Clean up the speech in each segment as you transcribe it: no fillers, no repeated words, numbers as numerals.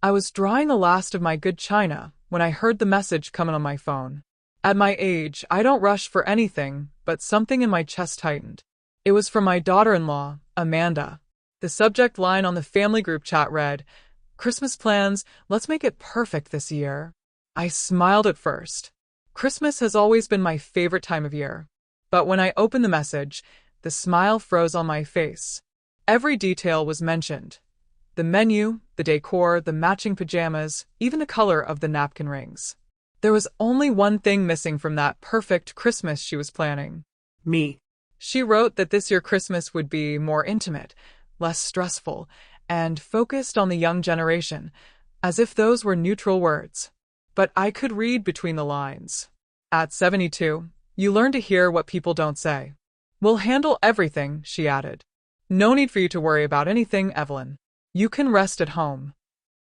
I was drying the last of my good china when I heard the message coming on my phone. At my age, I don't rush for anything, but something in my chest tightened. It was from my daughter-in-law, Amanda. The subject line on the family group chat read, "Christmas plans, let's make it perfect this year." I smiled at first. Christmas has always been my favorite time of year. But when I opened the message, the smile froze on my face. Every detail was mentioned. The menu, the decor, the matching pajamas, even the color of the napkin rings. There was only one thing missing from that perfect Christmas she was planning. Me. She wrote that this year Christmas would be more intimate, less stressful, and focused on the young generation, as if those were neutral words. But I could read between the lines. At 72, you learn to hear what people don't say. "We'll handle everything," she added. "No need for you to worry about anything, Evelyn. You can rest at home."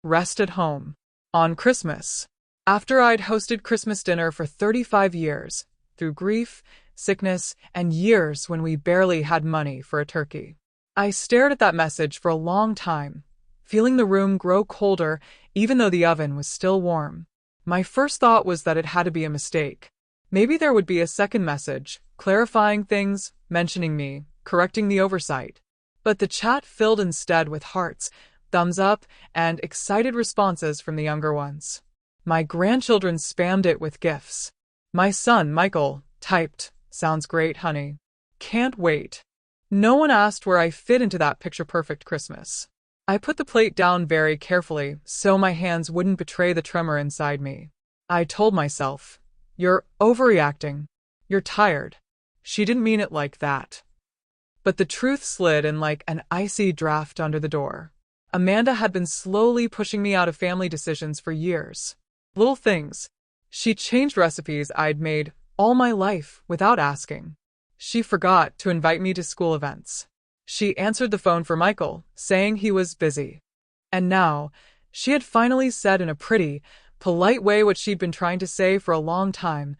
Rest at home. On Christmas. After I'd hosted Christmas dinner for 35 years, through grief, sickness, and years when we barely had money for a turkey, I stared at that message for a long time, feeling the room grow colder even though the oven was still warm. My first thought was that it had to be a mistake. Maybe there would be a second message, clarifying things, mentioning me, correcting the oversight. But the chat filled instead with hearts, thumbs up, and excited responses from the younger ones. My grandchildren spammed it with gifs. My son, Michael, typed, "Sounds great, honey. Can't wait." No one asked where I fit into that picture-perfect Christmas. I put the plate down very carefully so my hands wouldn't betray the tremor inside me. I told myself, "You're overreacting. You're tired." She didn't mean it like that. But the truth slid in like an icy draft under the door. Amanda had been slowly pushing me out of family decisions for years. Little things. She changed recipes I'd made all my life without asking. She forgot to invite me to school events. She answered the phone for Michael, saying he was busy. And now, she had finally said in a pretty, polite way what she'd been trying to say for a long time.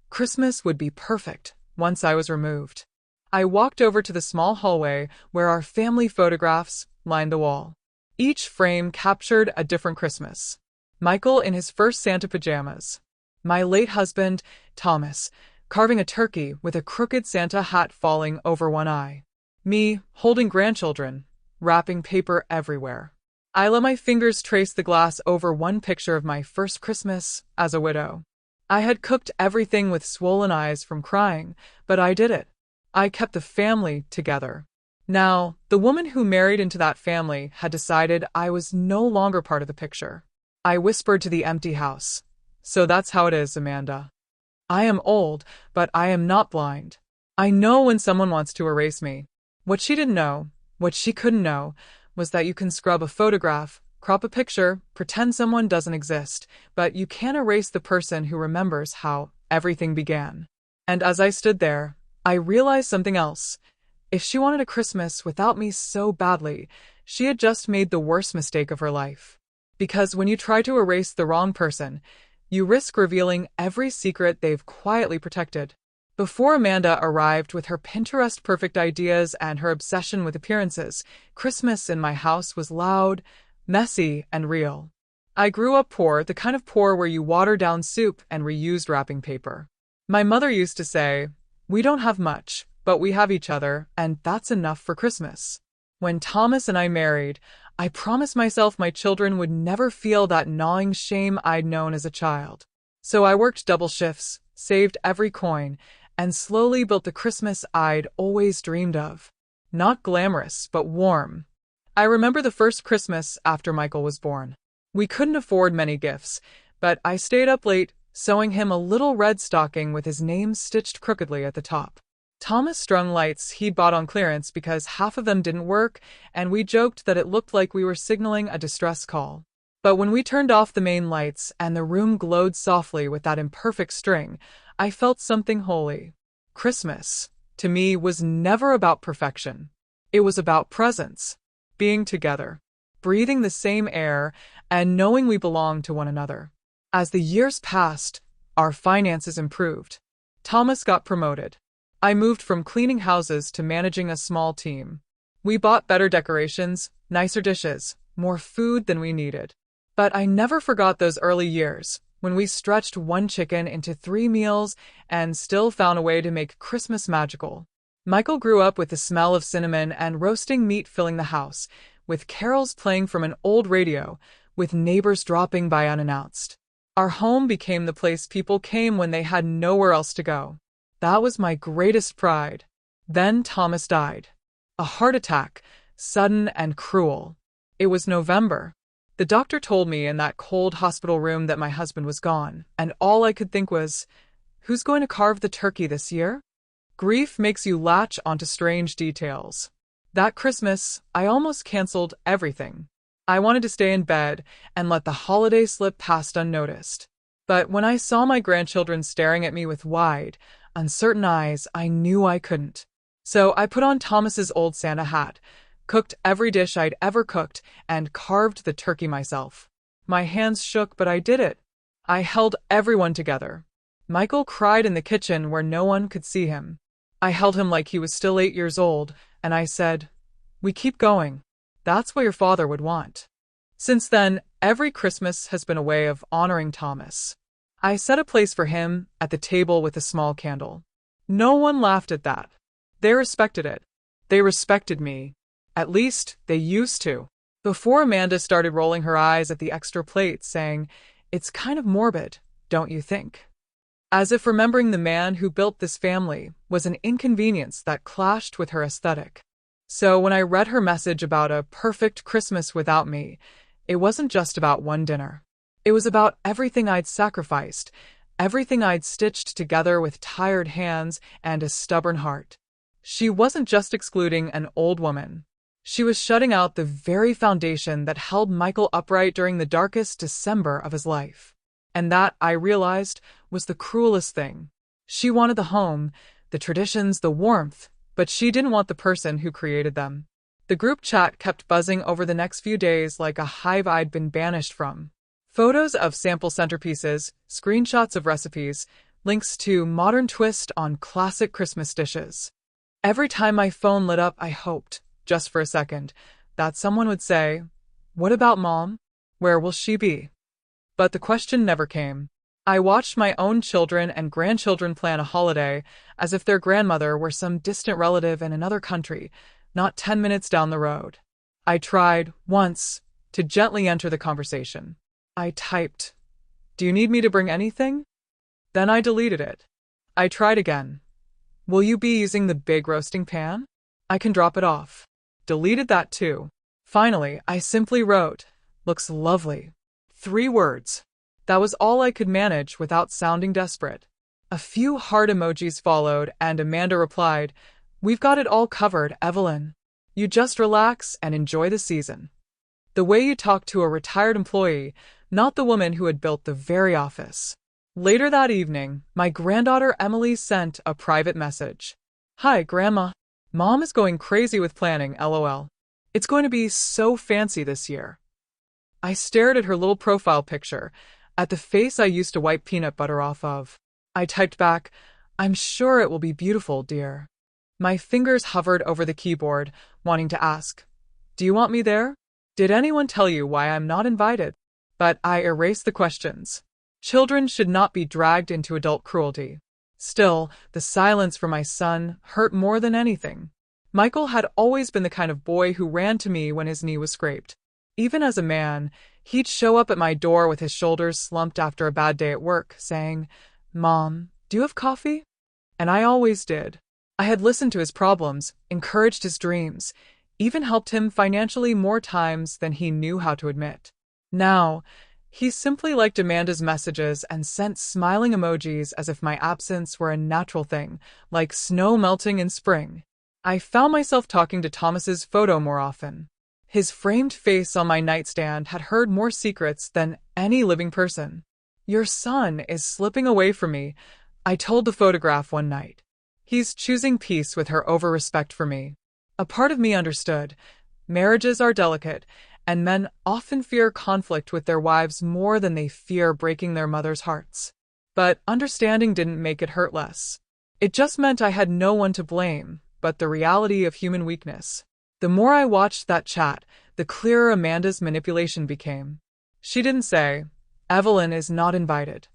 Christmas would be perfect once I was removed. I walked over to the small hallway where our family photographs lined the wall. Each frame captured a different Christmas. Michael in his first Santa pajamas. My late husband, Thomas, carving a turkey with a crooked Santa hat falling over one eye. Me, holding grandchildren, wrapping paper everywhere. I let my fingers trace the glass over one picture of my first Christmas as a widow. I had cooked everything with swollen eyes from crying, but I did it. I kept the family together. Now, the woman who married into that family had decided I was no longer part of the picture. I whispered to the empty house. "So that's how it is, Amanda. I am old, but I am not blind. I know when someone wants to erase me." What she didn't know, what she couldn't know, was that you can scrub a photograph, crop a picture, pretend someone doesn't exist, but you can't erase the person who remembers how everything began. And as I stood there, I realized something else. If she wanted a Christmas without me so badly, she had just made the worst mistake of her life. Because when you try to erase the wrong person, you risk revealing every secret they've quietly protected. Before Amanda arrived with her Pinterest-perfect ideas and her obsession with appearances, Christmas in my house was loud, messy, and real. I grew up poor, the kind of poor where you water down soup and reused wrapping paper. My mother used to say, "We don't have much, but we have each other, and that's enough for Christmas." When Thomas and I married, I promised myself my children would never feel that gnawing shame I'd known as a child. So I worked double shifts, saved every coin, and slowly built the Christmas I'd always dreamed of. Not glamorous, but warm. I remember the first Christmas after Michael was born. We couldn't afford many gifts, but I stayed up late, sewing him a little red stocking with his name stitched crookedly at the top. Thomas strung lights he'd bought on clearance because half of them didn't work, and we joked that it looked like we were signaling a distress call. But when we turned off the main lights and the room glowed softly with that imperfect string, I felt something holy. Christmas, to me, was never about perfection. It was about presence, being together, breathing the same air, and knowing we belonged to one another. As the years passed, our finances improved. Thomas got promoted. I moved from cleaning houses to managing a small team. We bought better decorations, nicer dishes, more food than we needed. But I never forgot those early years, when we stretched one chicken into 3 meals and still found a way to make Christmas magical. Michael grew up with the smell of cinnamon and roasting meat filling the house, with carols playing from an old radio, with neighbors dropping by unannounced. Our home became the place people came when they had nowhere else to go. That was my greatest pride. Then Thomas died. A heart attack, sudden and cruel. It was November. The doctor told me in that cold hospital room that my husband was gone, and all I could think was, who's going to carve the turkey this year? Grief makes you latch onto strange details. That Christmas, I almost canceled everything. I wanted to stay in bed and let the holiday slip past unnoticed. But when I saw my grandchildren staring at me with wide, uncertain eyes, I knew I couldn't. So I put on Thomas's old Santa hat, cooked every dish I'd ever cooked, and carved the turkey myself. My hands shook, but I did it. I held everyone together. Michael cried in the kitchen where no one could see him. I held him like he was still 8 years old, and I said, "We keep going. That's what your father would want." Since then, every Christmas has been a way of honoring Thomas. I set a place for him at the table with a small candle. No one laughed at that. They respected it. They respected me. At least, they used to. Before Amanda started rolling her eyes at the extra plate, saying, "It's kind of morbid, don't you think?" As if remembering the man who built this family was an inconvenience that clashed with her aesthetic. So when I read her message about a perfect Christmas without me, it wasn't just about one dinner. It was about everything I'd sacrificed, everything I'd stitched together with tired hands and a stubborn heart. She wasn't just excluding an old woman. She was shutting out the very foundation that held Michael upright during the darkest December of his life. And that, I realized, was the cruelest thing. She wanted the home, the traditions, the warmth, but she didn't want the person who created them. The group chat kept buzzing over the next few days like a hive I'd been banished from. Photos of sample centerpieces, screenshots of recipes, links to modern twist on classic Christmas dishes. Every time my phone lit up, I hoped, just for a second, that someone would say, "What about Mom? Where will she be?" But the question never came. I watched my own children and grandchildren plan a holiday as if their grandmother were some distant relative in another country, not 10 minutes down the road. I tried, once, to gently enter the conversation. I typed, "Do you need me to bring anything?" Then I deleted it. I tried again. "Will you be using the big roasting pan? I can drop it off." Deleted that too. Finally, I simply wrote, "Looks lovely." 3 words. That was all I could manage without sounding desperate. A few heart emojis followed, and Amanda replied, "We've got it all covered, Evelyn. You just relax and enjoy the season." The way you talk to a retired employee, not the woman who had built the very office. Later that evening, my granddaughter Emily sent a private message. "Hi, Grandma. Mom is going crazy with planning, LOL. It's going to be so fancy this year." I stared at her little profile picture, at the face I used to wipe peanut butter off of. I typed back, "I'm sure it will be beautiful, dear." My fingers hovered over the keyboard, wanting to ask, "Do you want me there? Did anyone tell you why I'm not invited?" But I erased the questions. Children should not be dragged into adult cruelty. Still, the silence for my son hurt more than anything. Michael had always been the kind of boy who ran to me when his knee was scraped. Even as a man, he'd show up at my door with his shoulders slumped after a bad day at work, saying, "Mom, do you have coffee?" And I always did. I had listened to his problems, encouraged his dreams, even helped him financially more times than he knew how to admit. Now, he simply liked Amanda's messages and sent smiling emojis as if my absence were a natural thing, like snow melting in spring. I found myself talking to Thomas's photo more often. His framed face on my nightstand had heard more secrets than any living person. "Your son is slipping away from me," I told the photograph one night. "He's choosing peace with her over-respect for me." A part of me understood. Marriages are delicate, and men often fear conflict with their wives more than they fear breaking their mothers' hearts. But understanding didn't make it hurt less. It just meant I had no one to blame, but the reality of human weakness. The more I watched that chat, the clearer Amanda's manipulation became. She didn't say, "Evelyn is not invited."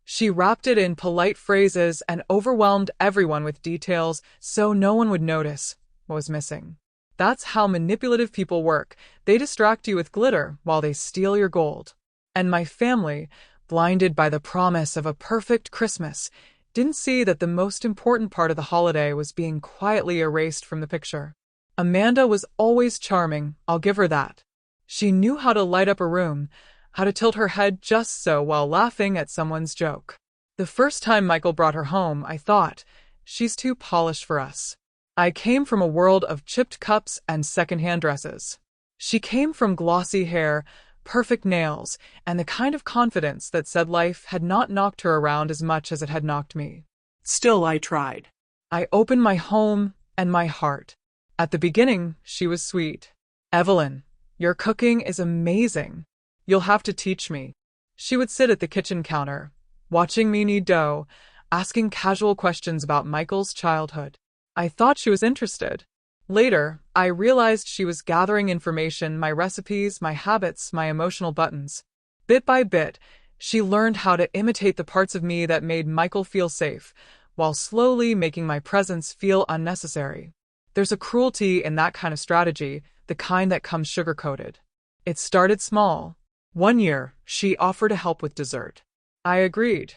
She wrapped it in polite phrases and overwhelmed everyone with details so no one would notice what was missing. That's how manipulative people work. They distract you with glitter while they steal your gold. And my family, blinded by the promise of a perfect Christmas, didn't see that the most important part of the holiday was being quietly erased from the picture. Amanda was always charming, I'll give her that. She knew how to light up a room, how to tilt her head just so while laughing at someone's joke. The first time Michael brought her home, I thought, she's too polished for us. I came from a world of chipped cups and secondhand dresses. She came from glossy hair, perfect nails, and the kind of confidence that said life had not knocked her around as much as it had knocked me. Still, I tried. I opened my home and my heart. At the beginning, she was sweet. "Evelyn, your cooking is amazing. You'll have to teach me." She would sit at the kitchen counter, watching me knead dough, asking casual questions about Michael's childhood. I thought she was interested. Later, I realized she was gathering information, my recipes, my habits, my emotional buttons. Bit by bit, she learned how to imitate the parts of me that made Michael feel safe, while slowly making my presence feel unnecessary. There's a cruelty in that kind of strategy, the kind that comes sugar-coated. It started small. One year, she offered to help with dessert. I agreed,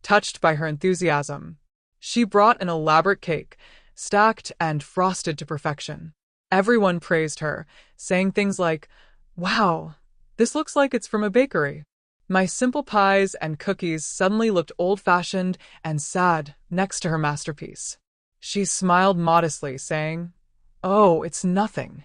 touched by her enthusiasm. She brought an elaborate cake, stacked and frosted to perfection. Everyone praised her, saying things like, "Wow, this looks like it's from a bakery." My simple pies and cookies suddenly looked old-fashioned and sad next to her masterpiece. She smiled modestly, saying, "Oh, it's nothing."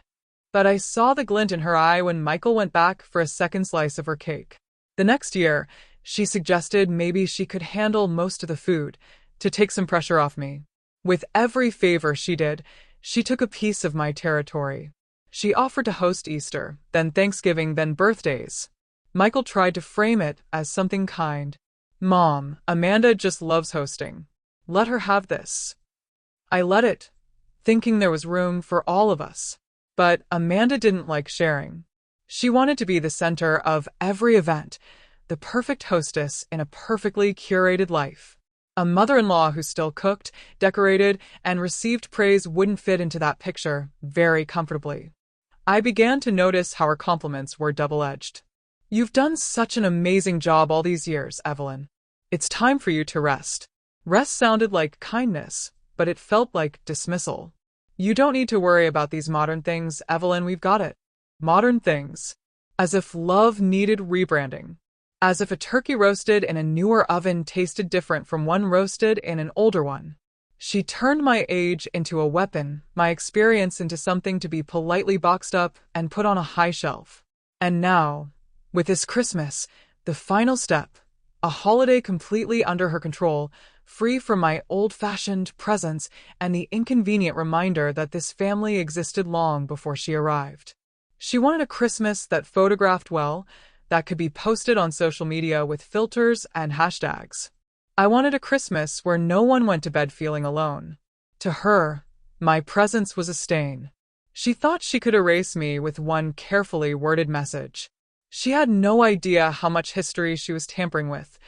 But I saw the glint in her eye when Michael went back for a second slice of her cake. The next year, she suggested maybe she could handle most of the food, to take some pressure off me. With every favor she did, she took a piece of my territory. She offered to host Easter, then Thanksgiving, then birthdays. Michael tried to frame it as something kind. "Mom, Amanda just loves hosting. Let her have this." I let it, thinking there was room for all of us. But Amanda didn't like sharing. She wanted to be the center of every event, the perfect hostess in a perfectly curated life. A mother-in-law who still cooked, decorated, and received praise wouldn't fit into that picture very comfortably. I began to notice how her compliments were double-edged. "You've done such an amazing job all these years, Evelyn. It's time for you to rest." Rest sounded like kindness, but it felt like dismissal. "You don't need to worry about these modern things, Evelyn, we've got it." Modern things. As if love needed rebranding. As if a turkey roasted in a newer oven tasted different from one roasted in an older one. She turned my age into a weapon, my experience into something to be politely boxed up and put on a high shelf. And now, with this Christmas, the final step, a holiday completely under her control, free from my old-fashioned presence and the inconvenient reminder that this family existed long before she arrived. She wanted a Christmas that photographed well, that could be posted on social media with filters and hashtags. I wanted a Christmas where no one went to bed feeling alone. To her, my presence was a stain. She thought she could erase me with one carefully worded message. She had no idea how much history she was tampering with,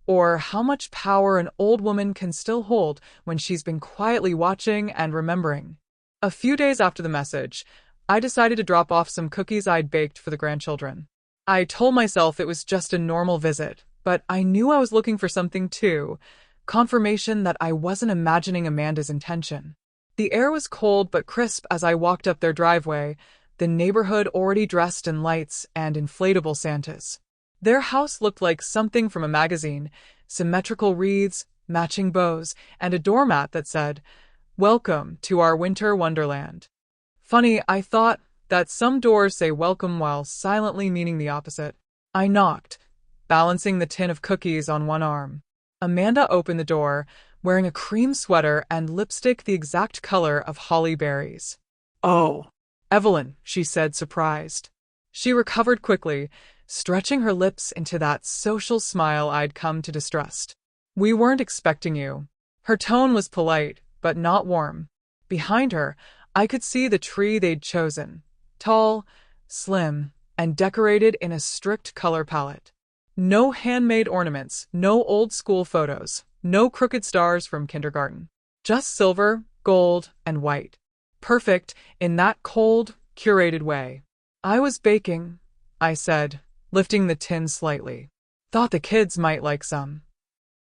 or how much power an old woman can still hold when she's been quietly watching and remembering. A few days after the message, I decided to drop off some cookies I'd baked for the grandchildren. I told myself it was just a normal visit, but I knew I was looking for something too, confirmation that I wasn't imagining Amanda's intention. The air was cold but crisp as I walked up their driveway, the neighborhood already dressed in lights and inflatable Santas. Their house looked like something from a magazine, symmetrical wreaths, matching bows, and a doormat that said, "Welcome to our winter wonderland." Funny, I thought, that some doors say welcome while silently meaning the opposite. I knocked, balancing the tin of cookies on one arm. Amanda opened the door, wearing a cream sweater and lipstick the exact color of holly berries. "Oh, "Evelyn," she said, surprised. She recovered quickly, stretching her lips into that social smile I'd come to distrust. "We weren't expecting you." Her tone was polite, but not warm. Behind her, I could see the tree they'd chosen. Tall, slim, and decorated in a strict color palette. No handmade ornaments, no old-school photos, no crooked stars from kindergarten. Just silver, gold, and white. Perfect in that cold, curated way. I was baking, I said, lifting the tin slightly. Thought the kids might like some.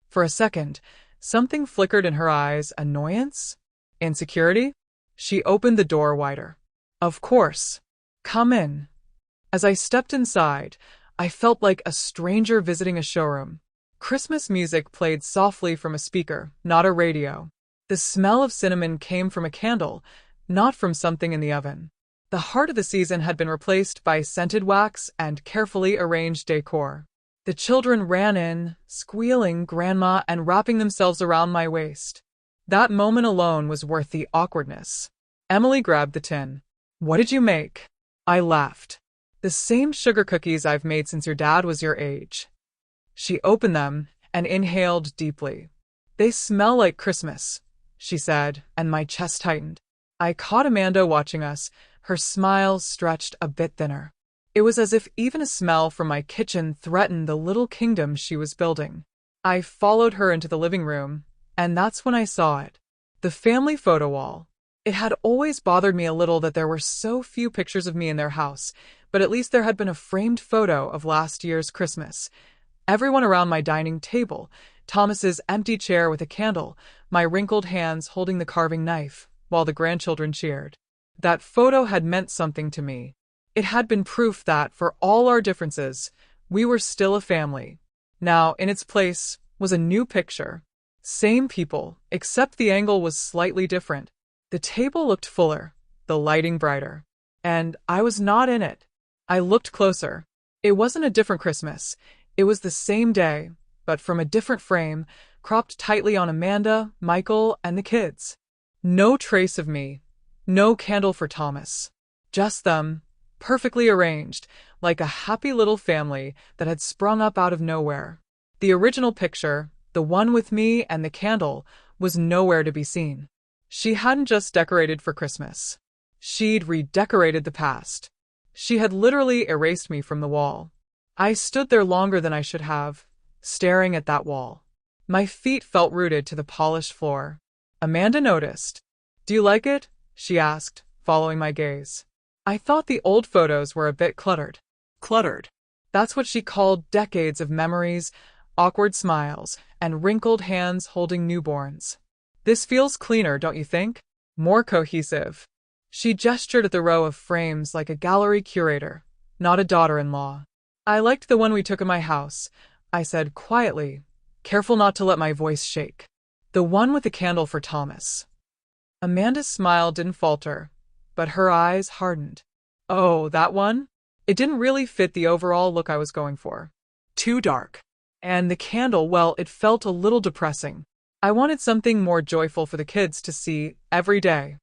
For a second, something flickered in her eyes. Annoyance? Insecurity? She opened the door wider. Of course. Come in. As I stepped inside, I felt like a stranger visiting a showroom. Christmas music played softly from a speaker, not a radio. The smell of cinnamon came from a candle, not from something in the oven. The heart of the season had been replaced by scented wax and carefully arranged decor. The children ran in, squealing "Grandma" and wrapping themselves around my waist. That moment alone was worth the awkwardness. Emily grabbed the tin. "What did you make?" I laughed. "The same sugar cookies I've made since your dad was your age." She opened them and inhaled deeply. "They smell like Christmas," she said, and my chest tightened. I caught Amanda watching us, her smile stretched a bit thinner. It was as if even a smell from my kitchen threatened the little kingdom she was building. I followed her into the living room, and that's when I saw it. The family photo wall. It had always bothered me a little that there were so few pictures of me in their house, but at least there had been a framed photo of last year's Christmas. Everyone around my dining table, Thomas's empty chair with a candle, my wrinkled hands holding the carving knife, while the grandchildren cheered. That photo had meant something to me. It had been proof that, for all our differences, we were still a family. Now, in its place, was a new picture. Same people, except the angle was slightly different. The table looked fuller, the lighting brighter. And I was not in it. I looked closer. It wasn't a different Christmas. It was the same day, but from a different frame, cropped tightly on Amanda, Michael, and the kids. No trace of me. No candle for Thomas. Just them, perfectly arranged, like a happy little family that had sprung up out of nowhere. The original picture, the one with me and the candle, was nowhere to be seen. She hadn't just decorated for Christmas. She'd redecorated the past. She had literally erased me from the wall. I stood there longer than I should have, staring at that wall. My feet felt rooted to the polished floor. Amanda noticed. "Do you like it?" she asked, following my gaze. I thought the old photos were a bit cluttered. Cluttered. That's what she called decades of memories, awkward smiles, and wrinkled hands holding newborns. "This feels cleaner, don't you think? More cohesive." She gestured at the row of frames like a gallery curator, not a daughter-in-law. "I liked the one we took in my house," I said quietly, careful not to let my voice shake. "The one with the candle for Thomas." Amanda's smile didn't falter, but her eyes hardened. "Oh, that one? It didn't really fit the overall look I was going for. Too dark. And the candle, well, it felt a little depressing. I wanted something more joyful for the kids to see every day."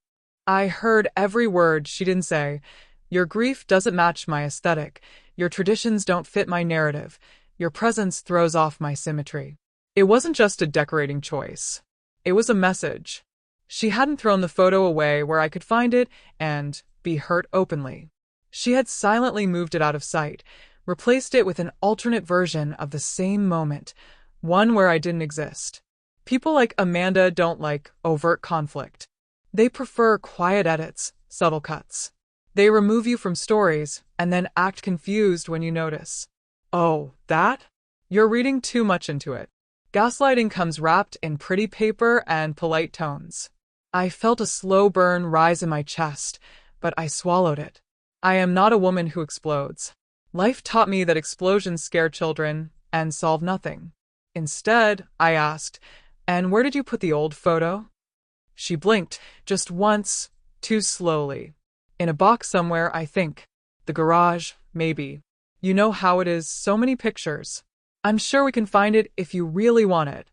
I heard every word she didn't say. "Your grief doesn't match my aesthetic. Your traditions don't fit my narrative. Your presence throws off my symmetry." It wasn't just a decorating choice. It was a message. She hadn't thrown the photo away where I could find it and be hurt openly. She had silently moved it out of sight, replaced it with an alternate version of the same moment, one where I didn't exist. People like Amanda don't like overt conflict. They prefer quiet edits, subtle cuts. They remove you from stories and then act confused when you notice. "Oh, that? You're reading too much into it." Gaslighting comes wrapped in pretty paper and polite tones. I felt a slow burn rise in my chest, but I swallowed it. I am not a woman who explodes. Life taught me that explosions scare children and solve nothing. Instead, I asked, "And where did you put the old photo?" She blinked, just once, too slowly. "In a box somewhere, I think. The garage, maybe. You know how it is, so many pictures. I'm sure we can find it if you really want it."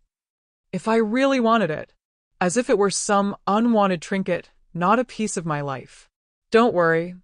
If I really wanted it. As if it were some unwanted trinket, not a piece of my life. "Don't worry,"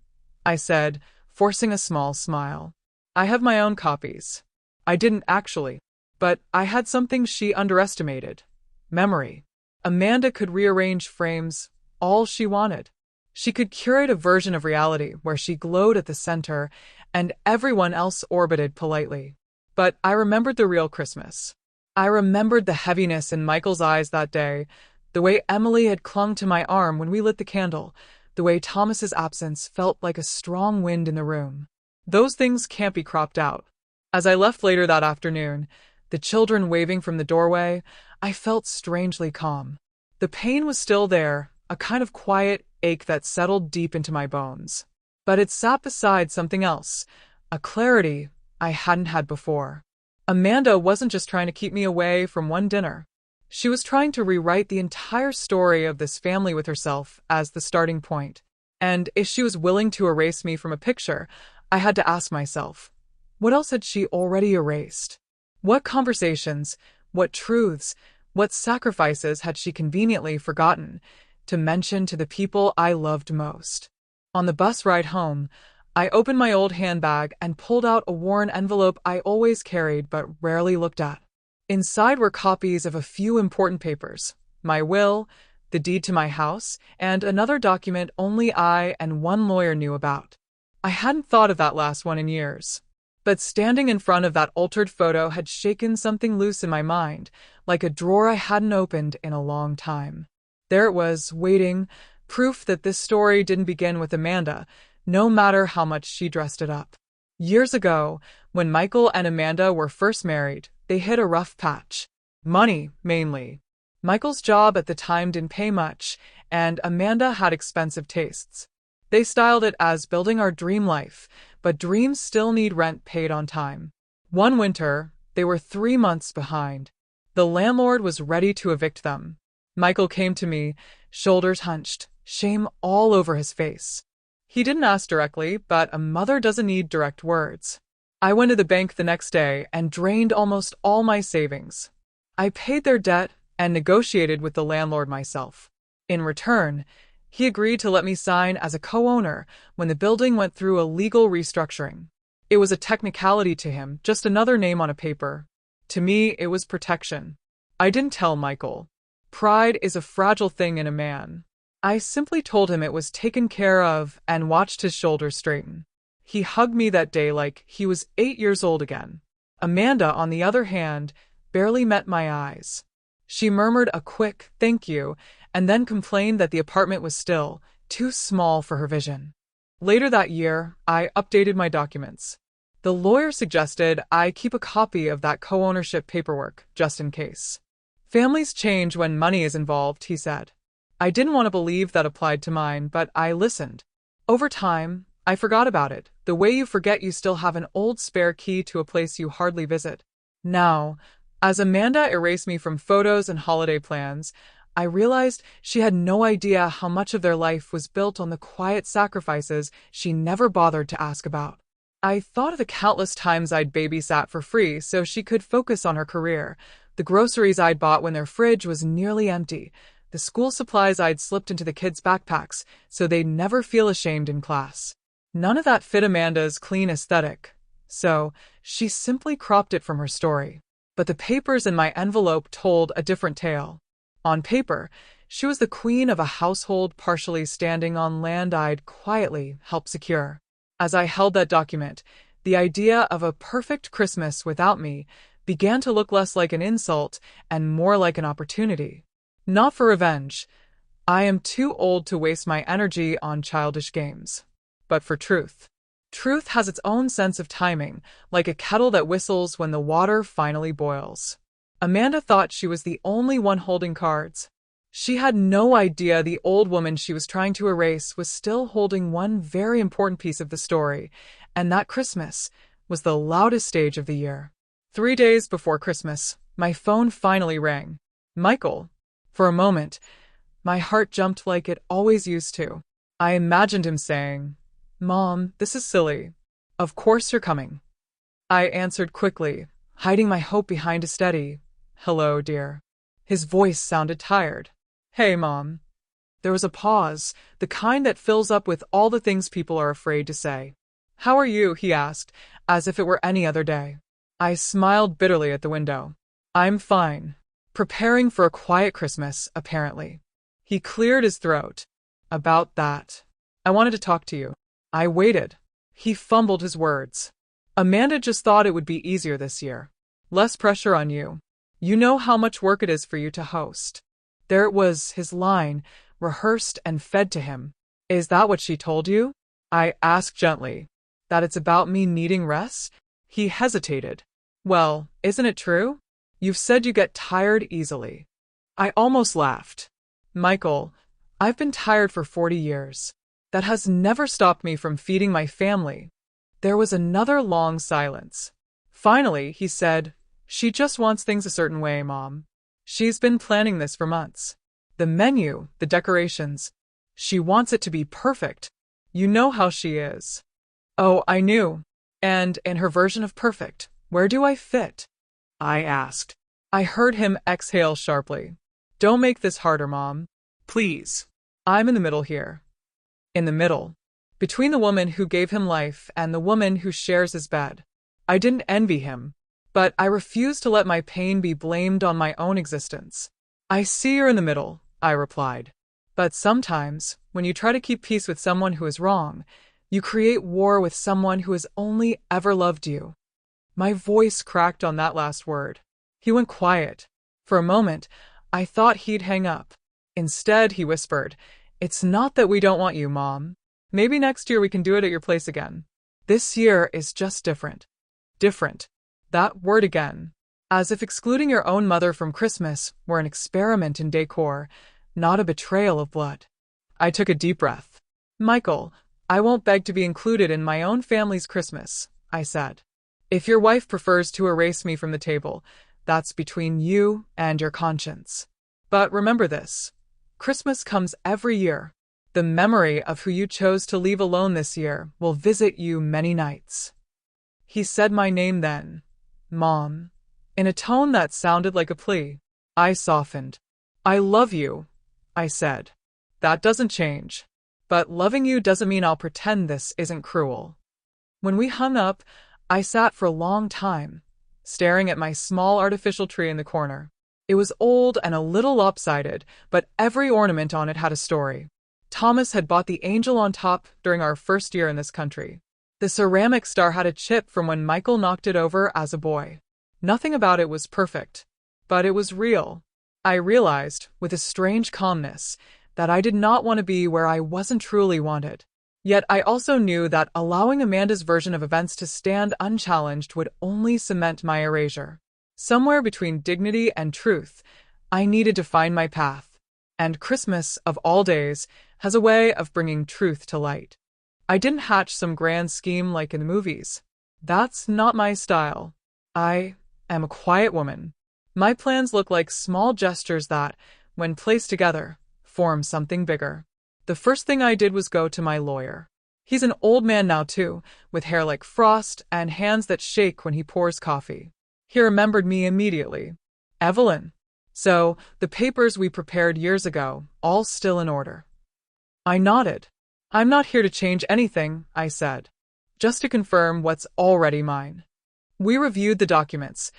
I said, forcing a small smile. "I have my own copies." I didn't actually, but I had something she underestimated. Memory. Amanda could rearrange frames all she wanted. She could curate a version of reality where she glowed at the center and everyone else orbited politely. But I remembered the real Christmas. I remembered the heaviness in Michael's eyes that day, the way Emily had clung to my arm when we lit the candle, the way Thomas's absence felt like a strong wind in the room. Those things can't be cropped out. As I left later that afternoon, the children waving from the doorway, I felt strangely calm. The pain was still there, a kind of quiet ache that settled deep into my bones. But it sat beside something else, a clarity I hadn't had before. Amanda wasn't just trying to keep me away from one dinner. She was trying to rewrite the entire story of this family with herself as the starting point. And if she was willing to erase me from a picture, I had to ask myself, what else had she already erased? What conversations, what truths, what sacrifices had she conveniently forgotten to mention to the people I loved most? On the bus ride home, I opened my old handbag and pulled out a worn envelope I always carried but rarely looked at. Inside were copies of a few important papers, my will, the deed to my house, and another document only I and one lawyer knew about. I hadn't thought of that last one in years. But standing in front of that altered photo had shaken something loose in my mind, like a drawer I hadn't opened in a long time. There it was, waiting, proof that this story didn't begin with Amanda, no matter how much she dressed it up. Years ago, when Michael and Amanda were first married, they hit a rough patch. Money, mainly. Michael's job at the time didn't pay much, and Amanda had expensive tastes. They styled it as building our dream life, but dreams still need rent paid on time. One winter, they were 3 months behind. The landlord was ready to evict them. Michael came to me, shoulders hunched, shame all over his face. He didn't ask directly, but a mother doesn't need direct words. I went to the bank the next day and drained almost all my savings. I paid their debt and negotiated with the landlord myself. In return, he agreed to let me sign as a co-owner when the building went through a legal restructuring. It was a technicality to him, just another name on a paper. To me, it was protection. I didn't tell Michael. Pride is a fragile thing in a man. I simply told him it was taken care of and watched his shoulders straighten. He hugged me that day like he was 8 years old again. Amanda, on the other hand, barely met my eyes. She murmured a quick thank you and then complained that the apartment was still too small for her vision. Later that year, I updated my documents. The lawyer suggested I keep a copy of that co-ownership paperwork, just in case. Families change when money is involved, he said. I didn't want to believe that applied to mine, but I listened. Over time, I forgot about it, the way you forget you still have an old spare key to a place you hardly visit. Now, as Amanda erased me from photos and holiday plans, I realized she had no idea how much of their life was built on the quiet sacrifices she never bothered to ask about. I thought of the countless times I'd babysat for free so she could focus on her career, the groceries I'd bought when their fridge was nearly empty, the school supplies I'd slipped into the kids' backpacks so they'd never feel ashamed in class. None of that fit Amanda's clean aesthetic, so she simply cropped it from her story. But the papers in my envelope told a different tale. On paper, she was the queen of a household partially standing on land I'd quietly helped secure. As I held that document, the idea of a perfect Christmas without me began to look less like an insult and more like an opportunity. Not for revenge. I am too old to waste my energy on childish games. But for truth. Truth has its own sense of timing, like a kettle that whistles when the water finally boils. Amanda thought she was the only one holding cards. She had no idea the old woman she was trying to erase was still holding one very important piece of the story, and that Christmas was the loudest stage of the year. 3 days before Christmas, my phone finally rang. Michael. For a moment, my heart jumped like it always used to. I imagined him saying, "Mom, this is silly. Of course you're coming." I answered quickly, hiding my hope behind a steady, "Hello, dear." His voice sounded tired. "Hey, Mom." There was a pause, the kind that fills up with all the things people are afraid to say. "How are you?" he asked, as if it were any other day. I smiled bitterly at the window. "I'm fine. Preparing for a quiet Christmas, apparently." He cleared his throat. "About that. I wanted to talk to you." I waited. He fumbled his words. Amanda just thought it would be easier this year. Less pressure on you. You know how much work it is for you to host. There it was, his line, rehearsed and fed to him. Is that what she told you? I asked gently. That it's about me needing rest? He hesitated. Well, isn't it true? You've said you get tired easily. I almost laughed. Michael, I've been tired for 40 years. That has never stopped me from feeding my family. There was another long silence. Finally, he said, She just wants things a certain way, Mom. She's been planning this for months. The menu, the decorations. She wants it to be perfect. You know how she is. Oh, I knew. And in her version of perfect, where do I fit? I asked. I heard him exhale sharply. Don't make this harder, Mom. Please. I'm in the middle here. In the middle. Between the woman who gave him life and the woman who shares his bed. I didn't envy him, but I refused to let my pain be blamed on my own existence. I see you're in the middle, I replied. But sometimes, when you try to keep peace with someone who is wrong, you create war with someone who has only ever loved you. My voice cracked on that last word. He went quiet. For a moment, I thought he'd hang up. Instead, he whispered, It's not that we don't want you, Mom. Maybe next year we can do it at your place again. This year is just different. Different. That word again. As if excluding your own mother from Christmas were an experiment in decor, not a betrayal of blood. I took a deep breath. Michael, I won't beg to be included in my own family's Christmas, I said. If your wife prefers to erase me from the table, that's between you and your conscience. But remember this. Christmas comes every year. The memory of who you chose to leave alone this year will visit you many nights. He said my name then, Mom, in a tone that sounded like a plea. I softened. I love you, I said. That doesn't change. But loving you doesn't mean I'll pretend this isn't cruel. When we hung up, I sat for a long time, staring at my small artificial tree in the corner. It was old and a little lopsided, but every ornament on it had a story. Thomas had bought the angel on top during our first year in this country. The ceramic star had a chip from when Michael knocked it over as a boy. Nothing about it was perfect, but it was real. I realized, with a strange calmness, that I did not want to be where I wasn't truly wanted. Yet I also knew that allowing Amanda's version of events to stand unchallenged would only cement my erasure. Somewhere between dignity and truth, I needed to find my path. And Christmas, of all days, has a way of bringing truth to light. I didn't hatch some grand scheme like in the movies. That's not my style. I am a quiet woman. My plans look like small gestures that, when placed together, form something bigger. The first thing I did was go to my lawyer. He's an old man now too, with hair like frost and hands that shake when he pours coffee. He remembered me immediately. Evelyn. So, the papers we prepared years ago, all still in order. I nodded. I'm not here to change anything, I said. Just to confirm what's already mine. We reviewed the documents,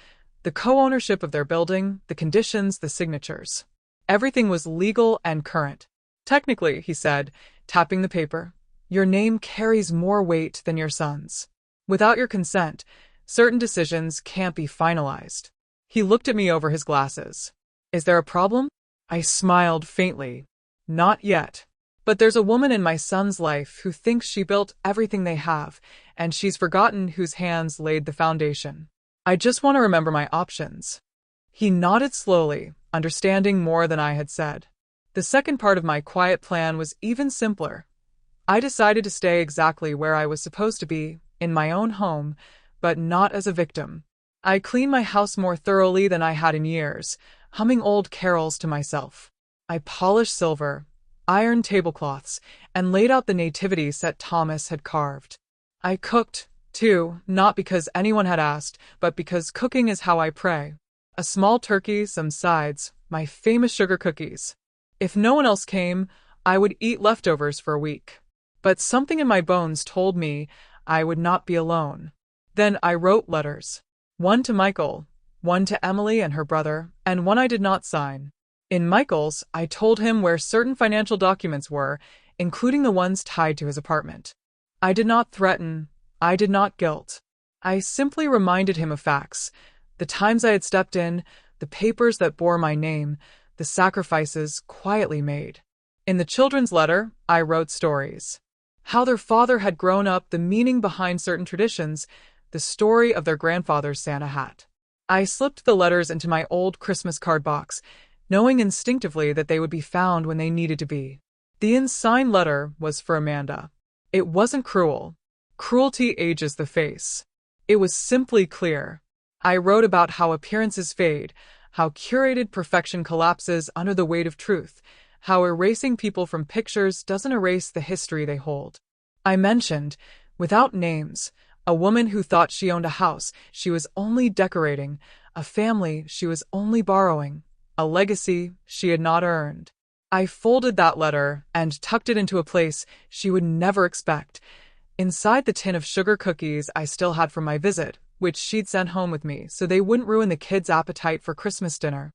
the co-ownership of their building, the conditions, the signatures. Everything was legal and current. Technically, he said, tapping the paper, your name carries more weight than your son's. Without your consent, certain decisions can't be finalized. He looked at me over his glasses. Is there a problem? I smiled faintly. Not yet. But there's a woman in my son's life who thinks she built everything they have, and she's forgotten whose hands laid the foundation. I just want to remember my options. He nodded slowly, understanding more than I had said. The second part of my quiet plan was even simpler. I decided to stay exactly where I was supposed to be, in my own home, but not as a victim. I cleaned my house more thoroughly than I had in years, humming old carols to myself. I polished silver, ironed tablecloths, and laid out the nativity set Thomas had carved. I cooked, too, not because anyone had asked, but because cooking is how I pray. A small turkey, some sides, my famous sugar cookies. If no one else came, I would eat leftovers for a week. But something in my bones told me I would not be alone. Then I wrote letters. One to Michael, one to Emily and her brother, and one I did not sign. In Michael's, I told him where certain financial documents were, including the ones tied to his apartment. I did not threaten, I did not guilt. I simply reminded him of facts. The times I had stepped in, the papers that bore my name, the sacrifices quietly made. In the children's letter, I wrote stories. How their father had grown up, the meaning behind certain traditions, the story of their grandfather's Santa hat. I slipped the letters into my old Christmas card box, knowing instinctively that they would be found when they needed to be. The unsigned letter was for Amanda. It wasn't cruel. Cruelty ages the face. It was simply clear. I wrote about how appearances fade, how curated perfection collapses under the weight of truth, how erasing people from pictures doesn't erase the history they hold. I mentioned, without names, a woman who thought she owned a house she was only decorating, a family she was only borrowing, a legacy she had not earned. I folded that letter and tucked it into a place she would never expect, inside the tin of sugar cookies I still had from my visit, which she'd sent home with me so they wouldn't ruin the kids' appetite for Christmas dinner.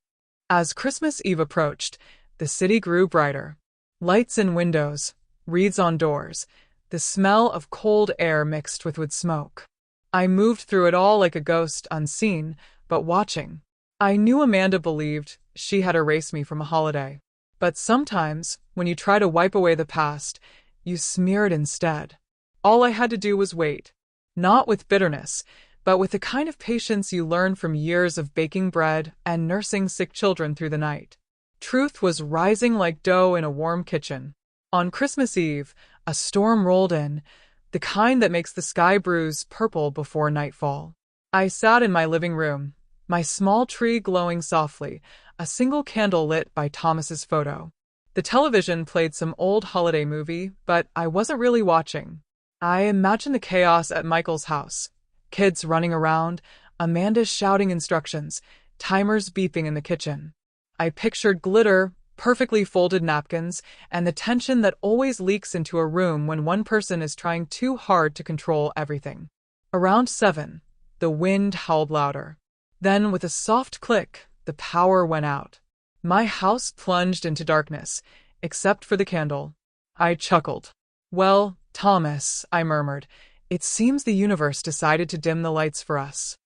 As Christmas Eve approached, the city grew brighter. Lights in windows, wreaths on doors, the smell of cold air mixed with wood smoke. I moved through it all like a ghost, unseen, but watching. I knew Amanda believed she had erased me from a holiday. But sometimes, when you try to wipe away the past, you smear it instead. All I had to do was wait. Not with bitterness, but with the kind of patience you learn from years of baking bread and nursing sick children through the night. Truth was rising like dough in a warm kitchen. On Christmas Eve, a storm rolled in, the kind that makes the sky bruise purple before nightfall. I sat in my living room, my small tree glowing softly, a single candle lit by Thomas's photo. The television played some old holiday movie, but I wasn't really watching. I imagined the chaos at Michael's house. Kids running around, Amanda shouting instructions, timers beeping in the kitchen. I pictured glitter, perfectly folded napkins, and the tension that always leaks into a room when one person is trying too hard to control everything. Around 7, the wind howled louder. Then, with a soft click, the power went out. My house plunged into darkness, except for the candle. I chuckled. "Well, Thomas," I murmured, "it seems the universe decided to dim the lights for us."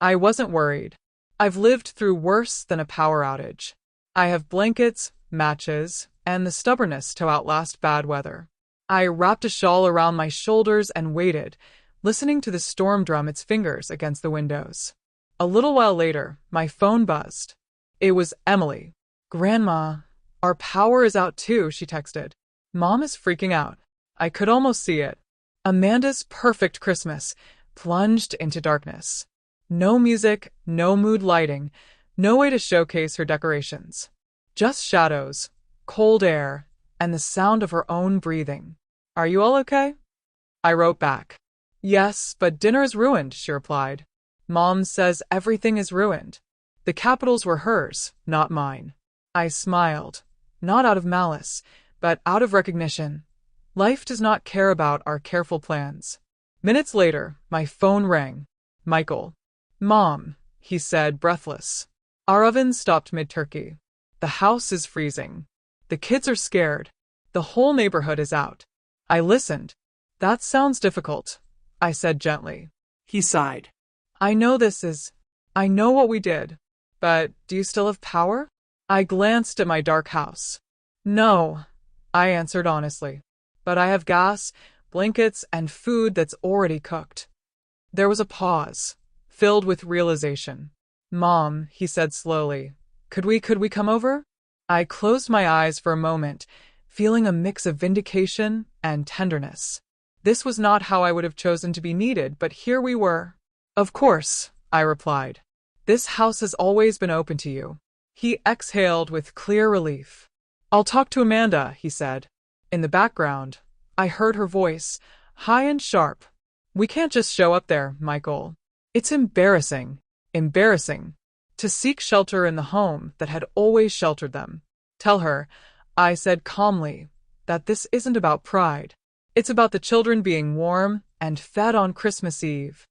I wasn't worried. I've lived through worse than a power outage. I have blankets, matches, and the stubbornness to outlast bad weather. I wrapped a shawl around my shoulders and waited, listening to the storm drum its fingers against the windows. A little while later, my phone buzzed. It was Emily. "Grandma, our power is out too," she texted. "Mom is freaking out." I could almost see it. Amanda's perfect Christmas plunged into darkness. No music, no mood lighting, no way to showcase her decorations. Just shadows, cold air, and the sound of her own breathing. "Are you all okay?" I wrote back. "Yes, but dinner is ruined," she replied. "Mom says everything is ruined." The capitals were hers, not mine. I smiled, not out of malice, but out of recognition. Life does not care about our careful plans. Minutes later, my phone rang. Michael. "Mom," he said, breathless. "Our oven stopped mid-turkey. The house is freezing. The kids are scared. The whole neighborhood is out." I listened. "That sounds difficult," I said gently. He sighed. I know what we did. But do you still have power?" I glanced at my dark house. "No," I answered honestly. "But I have gas, blankets, and food that's already cooked." There was a pause, filled with realization. "Mom," he said slowly, could we come over?" I closed my eyes for a moment, feeling a mix of vindication and tenderness. This was not how I would have chosen to be needed, but here we were. "Of course," I replied. "This house has always been open to you." He exhaled with clear relief. "I'll talk to Amanda," he said. In the background, I heard her voice, high and sharp. "We can't just show up there, Michael. It's embarrassing, to seek shelter in the home that had always sheltered them. Tell her," I said calmly, "that this isn't about pride. It's about the children being warm and fed on Christmas Eve."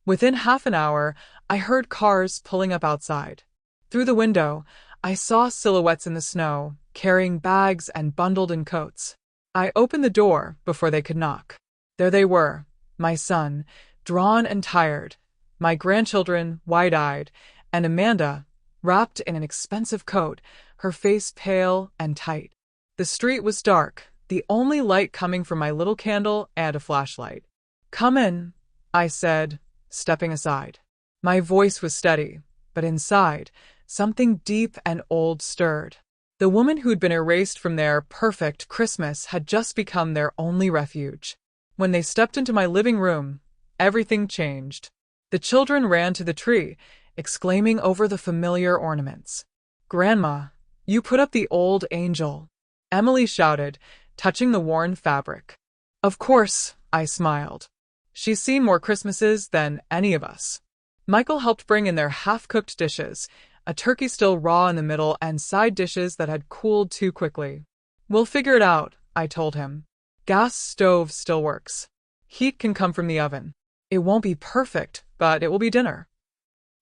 Within half an hour, I heard cars pulling up outside. Through the window, I saw silhouettes in the snow, carrying bags and bundled in coats. I opened the door before they could knock. There they were, my son, drawn and tired, my grandchildren, wide-eyed, and Amanda, wrapped in an expensive coat, her face pale and tight. The street was dark, the only light coming from my little candle and a flashlight. "Come in," I said, stepping aside. My voice was steady, but inside, something deep and old stirred. The woman who'd been erased from their perfect Christmas had just become their only refuge. When they stepped into my living room, everything changed. The children ran to the tree, exclaiming over the familiar ornaments. "Grandma, you put up the old angel," Emily shouted, touching the worn fabric. "Of course," I smiled. "She's seen more Christmases than any of us." Michael helped bring in their half-cooked dishes, a turkey still raw in the middle and side dishes that had cooled too quickly. "We'll figure it out," I told him. "Gas stove still works. Heat can come from the oven. It won't be perfect, but it will be dinner."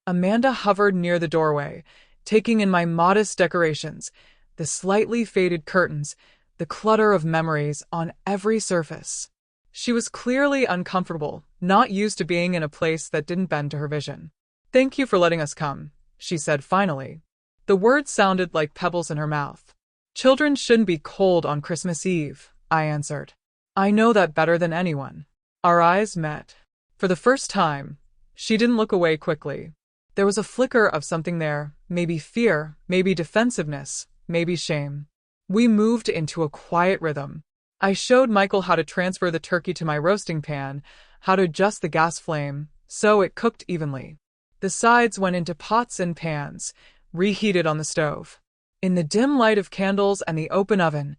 Amanda hovered near the doorway, taking in my modest decorations, the slightly faded curtains, the clutter of memories on every surface. She was clearly uncomfortable, not used to being in a place that didn't bend to her vision. "Thank you for letting us come," she said finally. The words sounded like pebbles in her mouth. "Children shouldn't be cold on Christmas Eve," I answered. "I know that better than anyone." Our eyes met. For the first time, she didn't look away quickly. There was a flicker of something there, maybe fear, maybe defensiveness, maybe shame. We moved into a quiet rhythm. I showed Michael how to transfer the turkey to my roasting pan, how to adjust the gas flame, so it cooked evenly. The sides went into pots and pans, reheated on the stove. In the dim light of candles and the open oven,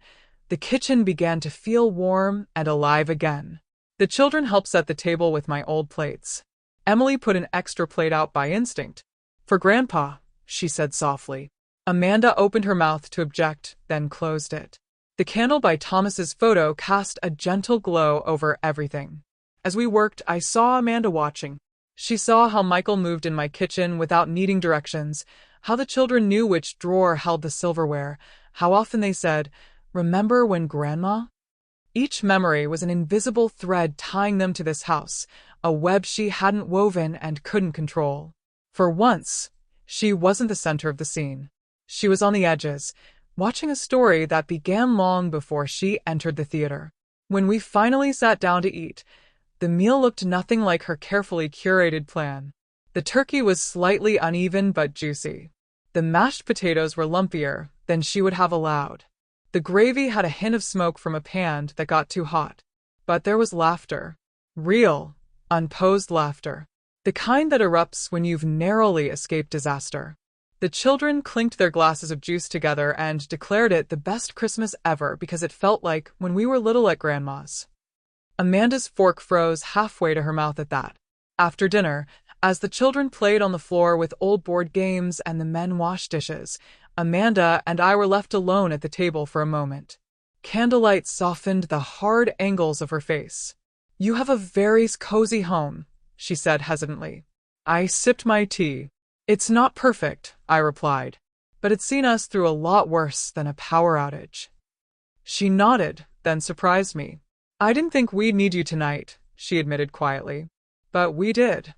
the kitchen began to feel warm and alive again. The children helped set the table with my old plates. Emily put an extra plate out by instinct. "For Grandpa," she said softly. Amanda opened her mouth to object, then closed it. The candle by Thomas's photo cast a gentle glow over everything. As we worked, I saw Amanda watching. She saw how Michael moved in my kitchen without needing directions, how the children knew which drawer held the silverware, how often they said, "Remember when Grandma?" Each memory was an invisible thread tying them to this house, a web she hadn't woven and couldn't control. For once, she wasn't the center of the scene. She was on the edges, watching a story that began long before she entered the theater. When we finally sat down to eat, the meal looked nothing like her carefully curated plan. The turkey was slightly uneven but juicy. The mashed potatoes were lumpier than she would have allowed. The gravy had a hint of smoke from a pan that got too hot. But there was laughter. Real, unposed laughter. The kind that erupts when you've narrowly escaped disaster. The children clinked their glasses of juice together and declared it the best Christmas ever because it felt like when we were little at Grandma's. Amanda's fork froze halfway to her mouth at that. After dinner, as the children played on the floor with old board games and the men washed dishes, Amanda and I were left alone at the table for a moment. Candlelight softened the hard angles of her face. "You have a very cozy home," she said hesitantly. I sipped my tea. "It's not perfect," I replied, "but it's seen us through a lot worse than a power outage." She nodded, then surprised me. "I didn't think we'd need you tonight," she admitted quietly. "But we did."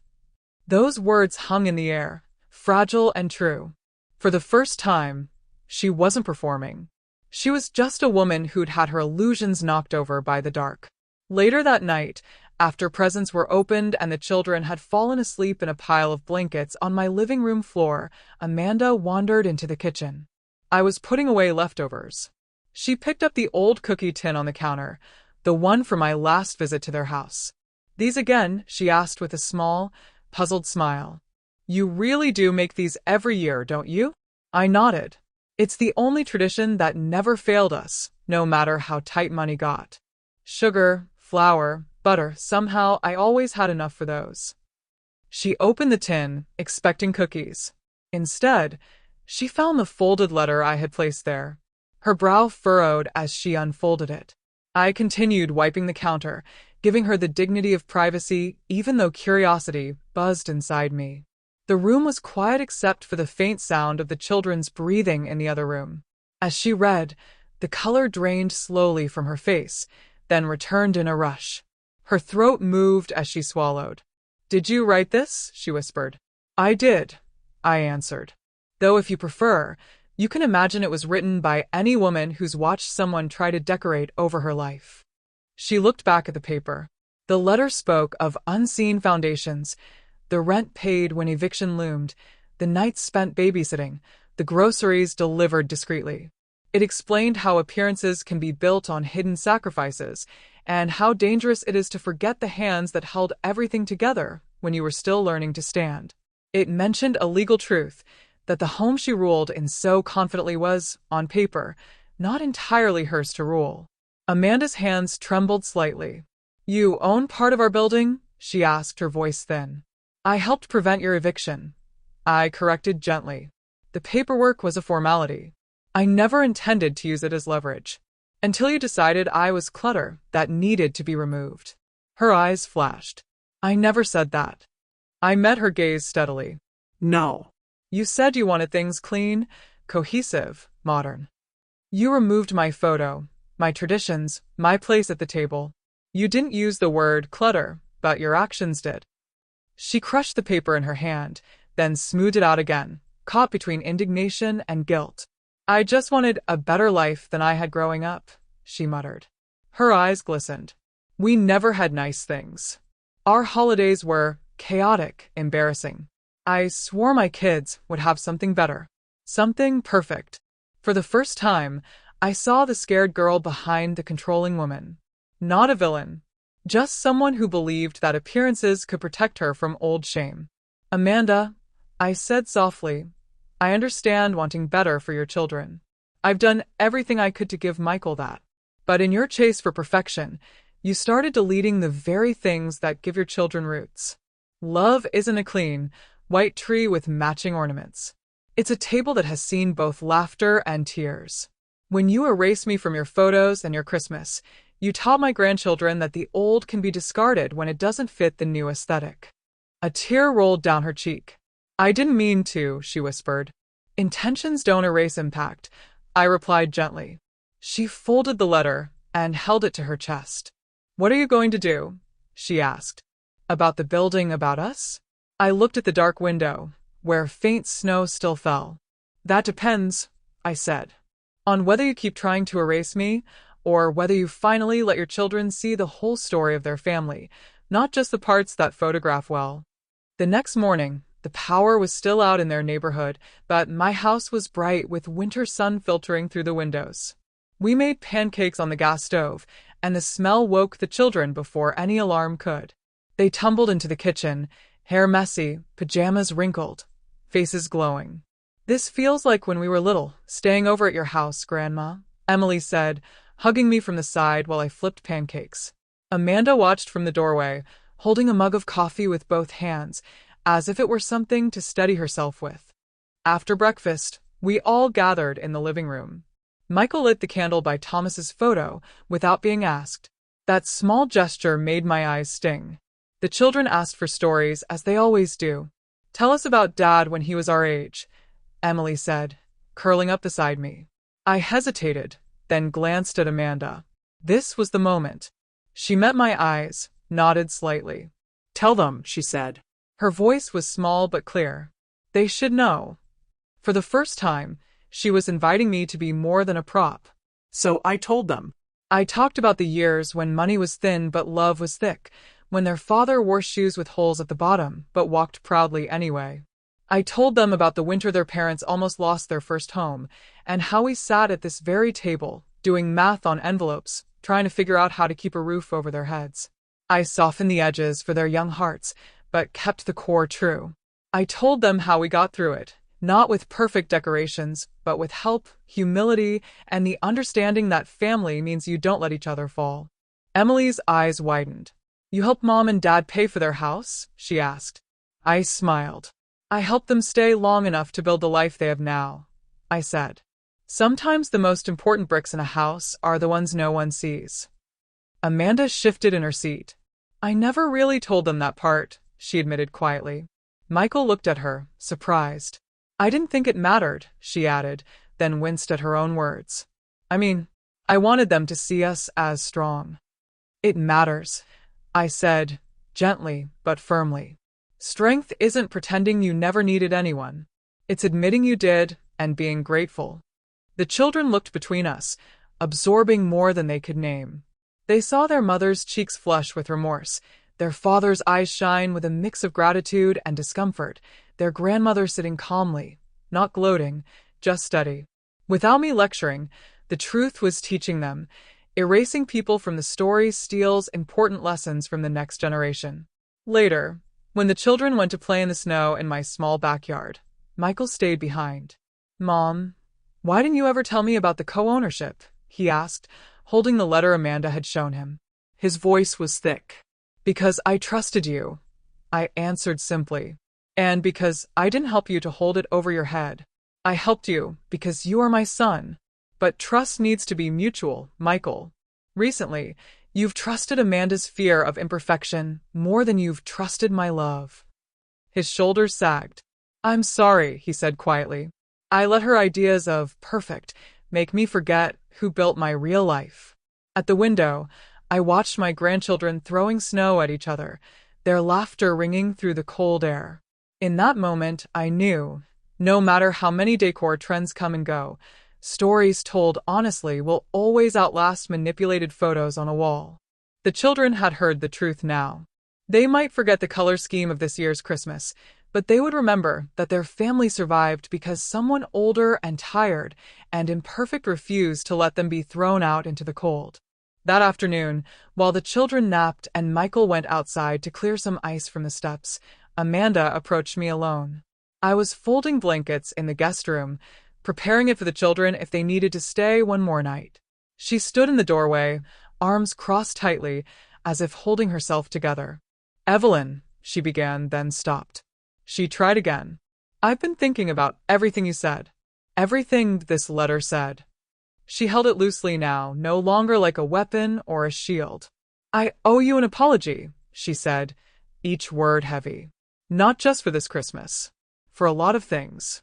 Those words hung in the air, fragile and true. For the first time, she wasn't performing. She was just a woman who'd had her illusions knocked over by the dark. Later that night, after presents were opened and the children had fallen asleep in a pile of blankets on my living room floor, Amanda wandered into the kitchen. I was putting away leftovers. She picked up the old cookie tin on the counter, the one from my last visit to their house. "These again?" she asked with a small, puzzled smile. "You really do make these every year, don't you?" I nodded. "It's the only tradition that never failed us, no matter how tight money got. Sugar, flour, butter, somehow I always had enough for those." She opened the tin, expecting cookies. Instead, she found the folded letter I had placed there. Her brow furrowed as she unfolded it. I continued wiping the counter, giving her the dignity of privacy, even though curiosity buzzed inside me. The room was quiet except for the faint sound of the children's breathing in the other room. As she read, the color drained slowly from her face, then returned in a rush. Her throat moved as she swallowed. "Did you write this?" she whispered. "I did," I answered. "Though if you prefer, you can imagine it was written by any woman who's watched someone try to decorate over her life." She looked back at the paper. The letter spoke of unseen foundations, the rent paid when eviction loomed, the nights spent babysitting, the groceries delivered discreetly. It explained how appearances can be built on hidden sacrifices, and how dangerous it is to forget the hands that held everything together when you were still learning to stand. It mentioned a legal truth, that the home she ruled in so confidently was, on paper, not entirely hers to rule. Amanda's hands trembled slightly. "You own part of our building?" she asked, her voice thin. "I helped prevent your eviction," I corrected gently. "The paperwork was a formality. I never intended to use it as leverage. Until you decided I was clutter that needed to be removed." Her eyes flashed. "I never said that." I met her gaze steadily. No. "You said you wanted things clean, cohesive, modern. You removed my photo, my traditions, my place at the table. You didn't use the word clutter, but your actions did." She crushed the paper in her hand, then smoothed it out again, caught between indignation and guilt. "I just wanted a better life than I had growing up," she muttered. Her eyes glistened. "We never had nice things. Our holidays were chaotic, embarrassing. I swore my kids would have something better. Something perfect." For the first time, I saw the scared girl behind the controlling woman. Not a villain. Just someone who believed that appearances could protect her from old shame. "Amanda," I said softly, "I understand wanting better for your children. I've done everything I could to give Michael that. But in your chase for perfection, you started deleting the very things that give your children roots. Love isn't a clean, white tree with matching ornaments. It's a table that has seen both laughter and tears. When you erase me from your photos and your Christmas, you taught my grandchildren that the old can be discarded when it doesn't fit the new aesthetic." A tear rolled down her cheek. "I didn't mean to," she whispered. "Intentions don't erase impact," I replied gently. She folded the letter and held it to her chest. "What are you going to do?" she asked. "About the building, about us?" I looked at the dark window, where faint snow still fell. "That depends," I said, "on whether you keep trying to erase me, or whether you finally let your children see the whole story of their family, not just the parts that photograph well." The next morning, the power was still out in their neighborhood, but my house was bright with winter sun filtering through the windows. We made pancakes on the gas stove, and the smell woke the children before any alarm could. They tumbled into the kitchen, hair messy, pajamas wrinkled, faces glowing. "This feels like when we were little, staying over at your house, Grandma," Emily said, hugging me from the side while I flipped pancakes. Amanda watched from the doorway, holding a mug of coffee with both hands, as if it were something to steady herself with. After breakfast, we all gathered in the living room. Michael lit the candle by Thomas's photo without being asked. That small gesture made my eyes sting. The children asked for stories, as they always do. "Tell us about Dad when he was our age," Emily said, curling up beside me. I hesitated, then glanced at Amanda. This was the moment. She met my eyes, nodded slightly. "Tell them," she said. Her voice was small but clear. "They should know." For the first time, she was inviting me to be more than a prop. So I told them. I talked about the years when money was thin but love was thick, when their father wore shoes with holes at the bottom but walked proudly anyway. I told them about the winter their parents almost lost their first home, and how we sat at this very table, doing math on envelopes, trying to figure out how to keep a roof over their heads. I softened the edges for their young hearts, but kept the core true. I told them how we got through it, not with perfect decorations, but with help, humility, and the understanding that family means you don't let each other fall. Emily's eyes widened. "You help Mom and Dad pay for their house?" she asked. I smiled. "I helped them stay long enough to build the life they have now," I said. "Sometimes the most important bricks in a house are the ones no one sees." Amanda shifted in her seat. "I never really told them that part," she admitted quietly. Michael looked at her, surprised. "I didn't think it mattered," she added, then winced at her own words. I wanted them to see us as strong." "It matters," I said, gently but firmly. Strength isn't pretending you never needed anyone. It's admitting you did and being grateful. The children looked between us, absorbing more than they could name. They saw their mother's cheeks flush with remorse, their father's eyes shine with a mix of gratitude and discomfort, their grandmother sitting calmly, not gloating, just steady. Without me lecturing, the truth was teaching them. Erasing people from the story steals important lessons from the next generation. Later, when the children went to play in the snow in my small backyard, Michael stayed behind. Mom, why didn't you ever tell me about the co-ownership? He asked, holding the letter Amanda had shown him. His voice was thick. Because I trusted you, I answered simply. And because I didn't help you to hold it over your head. I helped you because you are my son. But trust needs to be mutual, Michael. Recently, you've trusted Amanda's fear of imperfection more than you've trusted my love. His shoulders sagged. I'm sorry, he said quietly. I let her ideas of perfect make me forget who built my real life. At the window, I watched my grandchildren throwing snow at each other, their laughter ringing through the cold air. In that moment, I knew, no matter how many decor trends come and go, stories told honestly will always outlast manipulated photos on a wall. The children had heard the truth now. They might forget the color scheme of this year's Christmas, but they would remember that their family survived because someone older and tired and imperfect refused to let them be thrown out into the cold. That afternoon, while the children napped and Michael went outside to clear some ice from the steps, Amanda approached me alone. I was folding blankets in the guest room, preparing it for the children if they needed to stay one more night. She stood in the doorway, arms crossed tightly, as if holding herself together. Evelyn, she began, then stopped. She tried again. I've been thinking about everything you said. Everything this letter said. She held it loosely now, no longer like a weapon or a shield. I owe you an apology, she said, each word heavy. Not just for this Christmas. For a lot of things.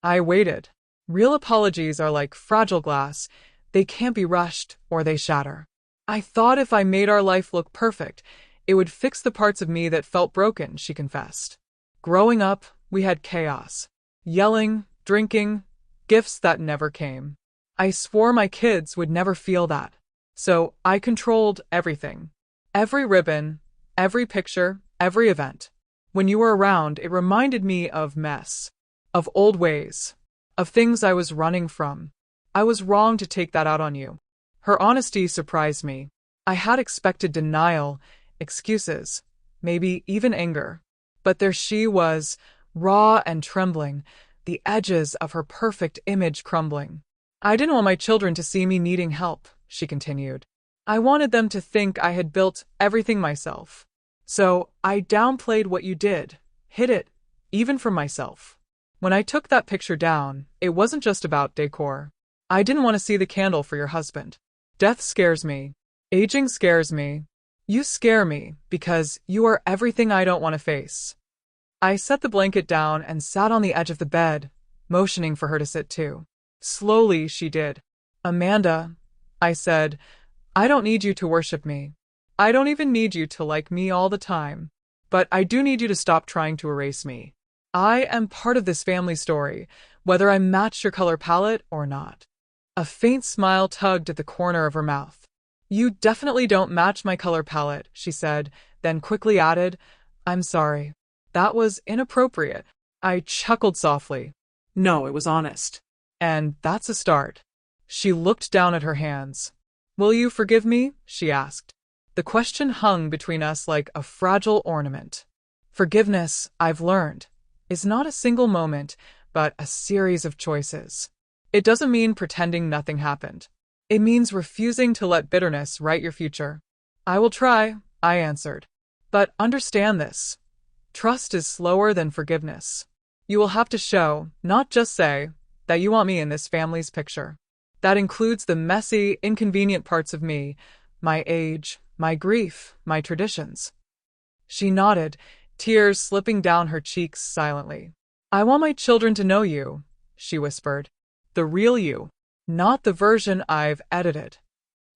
I waited. Real apologies are like fragile glass. They can't be rushed, or they shatter. I thought if I made our life look perfect, it would fix the parts of me that felt broken, she confessed. Growing up, we had chaos. Yelling, drinking, gifts that never came. I swore my kids would never feel that. So I controlled everything. Every ribbon, every picture, every event. When you were around, it reminded me of mess. Of old ways. Of things I was running from. I was wrong to take that out on you. Her honesty surprised me. I had expected denial, excuses, maybe even anger. But there she was, raw and trembling, the edges of her perfect image crumbling. I didn't want my children to see me needing help, she continued. I wanted them to think I had built everything myself. So I downplayed what you did, hid it, even from myself. When I took that picture down, it wasn't just about decor. I didn't want to see the candle for your husband. Death scares me. Aging scares me. You scare me because you are everything I don't want to face. I set the blanket down and sat on the edge of the bed, motioning for her to sit too. Slowly, she did. Amanda, I said, I don't need you to worship me. I don't even need you to like me all the time. But I do need you to stop trying to erase me. I am part of this family story, whether I match your color palette or not. A faint smile tugged at the corner of her mouth. You definitely don't match my color palette, she said, then quickly added, I'm sorry. That was inappropriate. I chuckled softly. No, it was honest. And that's a start. She looked down at her hands. Will you forgive me? She asked. The question hung between us like a fragile ornament. Forgiveness, I've learned, is not a single moment, but a series of choices. It doesn't mean pretending nothing happened. It means refusing to let bitterness write your future. I will try, I answered. But understand this. Trust is slower than forgiveness. You will have to show, not just say, that you want me in this family's picture. That includes the messy, inconvenient parts of me, my age, my grief, my traditions. She nodded, tears slipping down her cheeks silently. I want my children to know you, she whispered. The real you, not the version I've edited.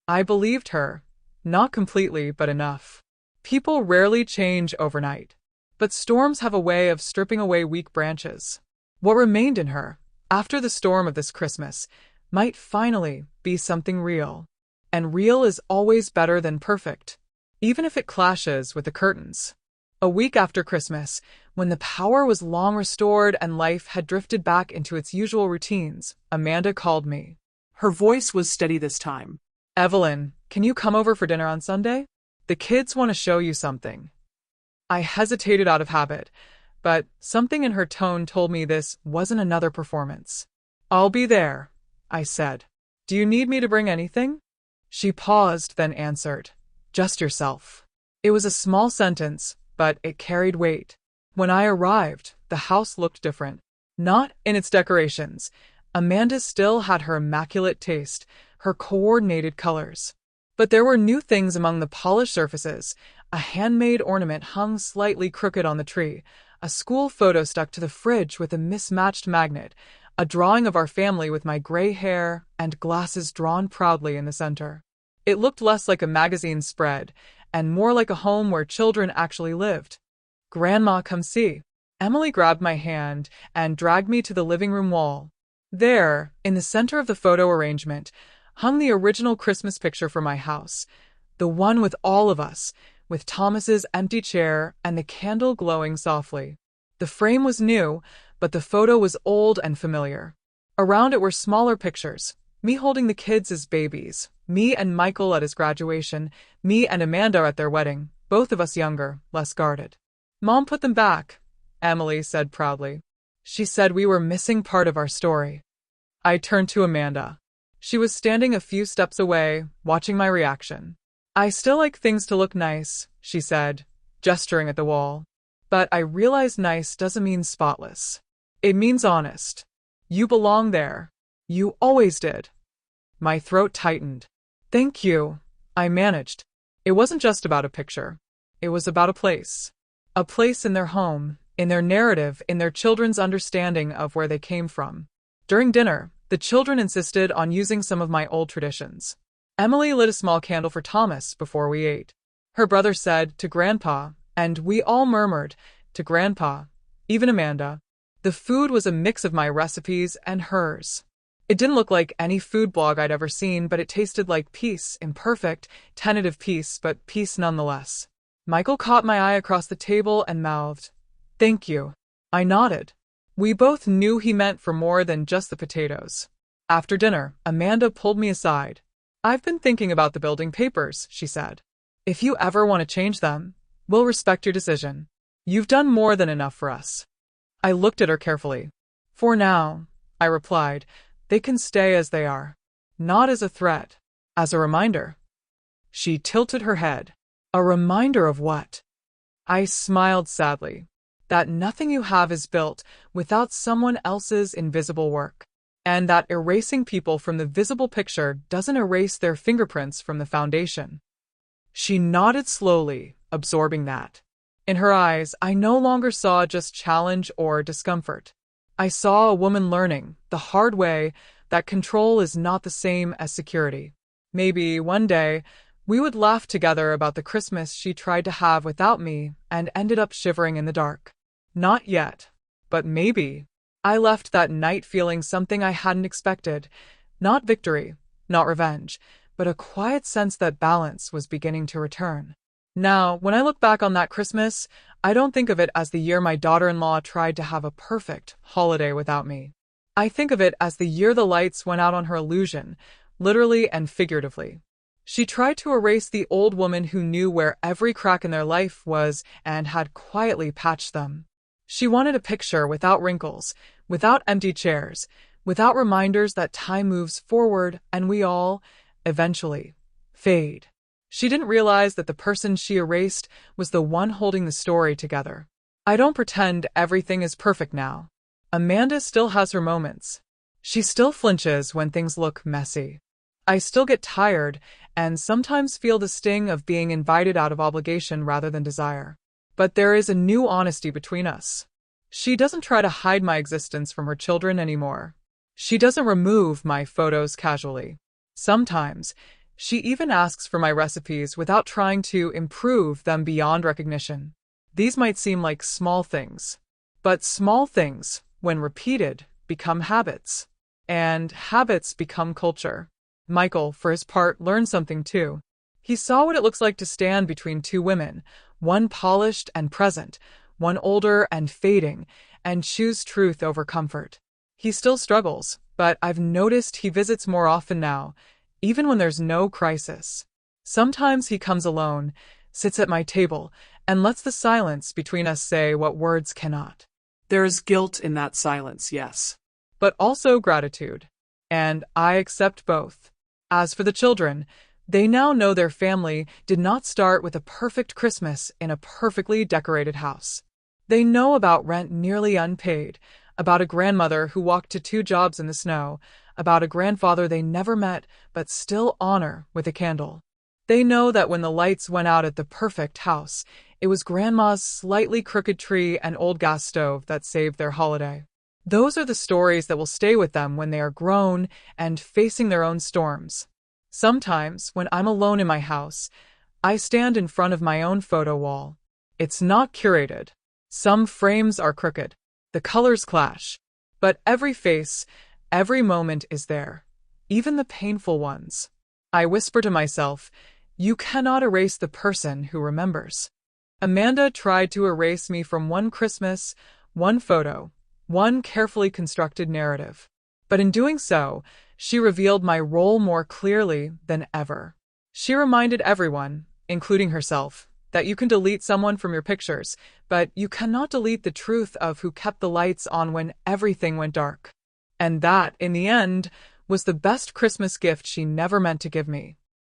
I believed her, not completely but enough. People rarely change overnight, but storms have a way of stripping away weak branches. What remained in her, after the storm of this Christmas, might finally be something real. And real is always better than perfect, even if it clashes with the curtains. A week after Christmas, when the power was long restored and life had drifted back into its usual routines, Amanda called me. Her voice was steady this time. Evelyn, can you come over for dinner on Sunday? The kids want to show you something. I hesitated out of habit, but something in her tone told me this wasn't another performance. I'll be there, I said. Do you need me to bring anything? She paused, then answered, just yourself. It was a small sentence, but it carried weight. When I arrived, the house looked different. Not in its decorations. Amanda still had her immaculate taste, her coordinated colors. But there were new things among the polished surfaces. A handmade ornament hung slightly crooked on the tree, a school photo stuck to the fridge with a mismatched magnet, a drawing of our family with my gray hair and glasses drawn proudly in the center. It looked less like a magazine spread and more like a home where children actually lived. Grandma, come see. Emily grabbed my hand and dragged me to the living room wall. There, in the center of the photo arrangement, hung the original Christmas picture for my house, the one with all of us, with Thomas's empty chair and the candle glowing softly. The frame was new, but the photo was old and familiar. Around it were smaller pictures, me holding the kids as babies, me and Michael at his graduation, me and Amanda at their wedding, both of us younger, less guarded. Mom put them back, Emily said proudly. She said we were missing part of our story. I turned to Amanda. She was standing a few steps away, watching my reaction. I still like things to look nice, she said, gesturing at the wall. But I realize nice doesn't mean spotless. It means honest. You belong there. You always did. My throat tightened. Thank you, I managed. It wasn't just about a picture. It was about a place. A place in their home, in their narrative, in their children's understanding of where they came from. During dinner, the children insisted on using some of my old traditions. Emily lit a small candle for Thomas before we ate. Her brother said, to Grandpa, and we all murmured, to Grandpa, even Amanda. The food was a mix of my recipes and hers. It didn't look like any food blog I'd ever seen, but it tasted like peace, imperfect, tentative peace, but peace nonetheless. Michael caught my eye across the table and mouthed, "Thank you." I nodded. We both knew he meant for more than just the potatoes. After dinner, Amanda pulled me aside. "I've been thinking about the building papers," she said. "If you ever want to change them, we'll respect your decision. You've done more than enough for us." I looked at her carefully. "For now," I replied, "they can stay as they are. Not as a threat, as a reminder." She tilted her head. "A reminder of what?" I smiled sadly. "That nothing you have is built without someone else's invisible work. And that erasing people from the visible picture doesn't erase their fingerprints from the foundation." She nodded slowly, absorbing that. In her eyes, I no longer saw just challenge or discomfort. I saw a woman learning, the hard way, that control is not the same as security. Maybe one day, we would laugh together about the Christmas she tried to have without me and ended up shivering in the dark. Not yet, but maybe. I left that night feeling something I hadn't expected. Not victory, not revenge, but a quiet sense that balance was beginning to return. Now, when I look back on that Christmas, I don't think of it as the year my daughter-in-law tried to have a perfect holiday without me. I think of it as the year the lights went out on her illusion, literally and figuratively. She tried to erase the old woman who knew where every crack in their life was and had quietly patched them. She wanted a picture without wrinkles, without empty chairs, without reminders that time moves forward and we all, eventually, fade. She didn't realize that the person she erased was the one holding the story together. I don't pretend everything is perfect now. Amanda still has her moments. She still flinches when things look messy. I still get tired and sometimes feel the sting of being invited out of obligation rather than desire. But there is a new honesty between us. She doesn't try to hide my existence from her children anymore. She doesn't remove my photos casually. Sometimes, She even asks for my recipes without trying to improve them beyond recognition. These might seem like small things, but small things, when repeated, become habits. And habits become culture. Michael, for his part, learned something too. He saw what it looks like to stand between two women, one polished and present, one older and fading, and choose truth over comfort. He still struggles, but I've noticed he visits more often now, even when there's no crisis. Sometimes he comes alone, sits at my table, and lets the silence between us say what words cannot. There is guilt in that silence, yes. But also gratitude. And I accept both. As for the children, they now know their family did not start with a perfect Christmas in a perfectly decorated house. They know about rent nearly unpaid, about a grandmother who walked to 2 jobs in the snow, about a grandfather they never met but still honor with a candle. They know that when the lights went out at the perfect house, it was Grandma's slightly crooked tree and old gas stove that saved their holiday. Those are the stories that will stay with them when they are grown and facing their own storms. Sometimes, when I'm alone in my house, I stand in front of my own photo wall. It's not curated. Some frames are crooked. The colors clash. But every face, every moment is there, even the painful ones. I whisper to myself, you cannot erase the person who remembers. Amanda tried to erase me from one Christmas, one photo, one carefully constructed narrative. But in doing so, she revealed my role more clearly than ever. She reminded everyone, including herself, that you can delete someone from your pictures, but you cannot delete the truth of who kept the lights on when everything went dark. And that, in the end, was the best Christmas gift she never meant to give me.